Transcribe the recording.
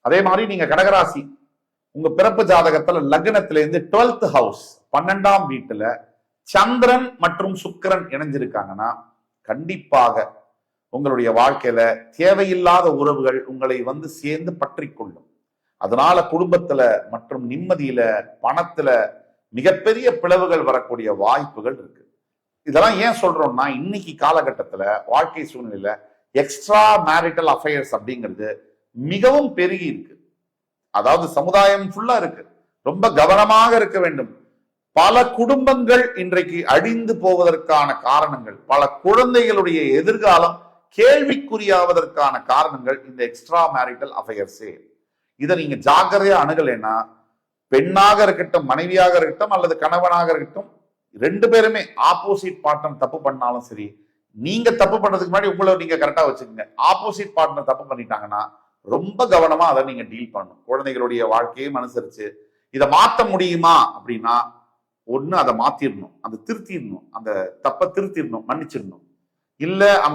அதே மாதிரி நீங்க கடகராசி, உங்க பிறப்பு ஜாதகத்துல லக்னத்துல இருந்து 12th ஹவுஸ் 12ஆம் வீட்டுல சந்திரன் மற்றும் சுக்கிரன் இணைஞ்சிருக்காங்கன்னா கண்டிப்பாக உங்களுடைய வாழ்க்கையில தேவையில்லாத உறவுகள் உங்களை வந்து சேர்ந்து பற்றி கொள்ளும். அதனால குடும்பத்துல மற்றும் நிம்மதியில பணத்துல மிகப்பெரிய பிளவுகள் வரக்கூடிய வாய்ப்புகள் இருக்கு. இதெல்லாம் ஏன் சொல்றோம்னா, இன்னைக்கு காலகட்டத்துல வாழ்க்கை சூழ்நிலையில எக்ஸ்ட்ரா மேரிட்டல் அஃபேர்ஸ் அப்படிங்கிறது மிகவும் பெருகி இருக்கு. அதாவது சமுதாயம் ஃபுல்லா இருக்கு. ரொம்ப கவனமாக இருக்க வேண்டும். பல குடும்பங்கள் இன்றைக்கு அழிந்து போவதற்கான காரணங்கள், பல குழந்தைகளுடைய எதிர்காலம் கேள்விக்குறியாவதற்கான காரணங்கள் இந்த எக்ஸ்ட்ரா மேரிட்டல் அஃபேர்ஸே. இதை நீங்க ஜாக்கிரதையா அணுகலைன்னா, பெண்ணாக இருக்கட்டும், மனைவியாக இருக்கட்டும், அல்லது கணவனாக இருக்கட்டும், ரெண்டு பேருமே ஆப்போசிட் பார்ட்னர் தப்பு பண்ணாலும் சரி, நீங்க தப்பு பண்றதுக்கு முன்னாடி உங்களை நீங்க கரெக்டா வச்சுக்கோங்க. ஆப்போசிட் பார்ட்னர் தப்பு பண்ணிட்டாங்கன்னா ரொம்ப கவனமா அதை நீங்க டீல் பண்ணணும். குழந்தைகளுடைய வாழ்க்கையும் அனுசரிச்சு இதை மாற்ற முடியுமா அப்படின்னா, ஒண்ணு அதை மாத்திரணும், அதை திருத்திடணும், அந்த தப்பை திருத்திடணும், மன்னிச்சிடணும். இல்ல அந்த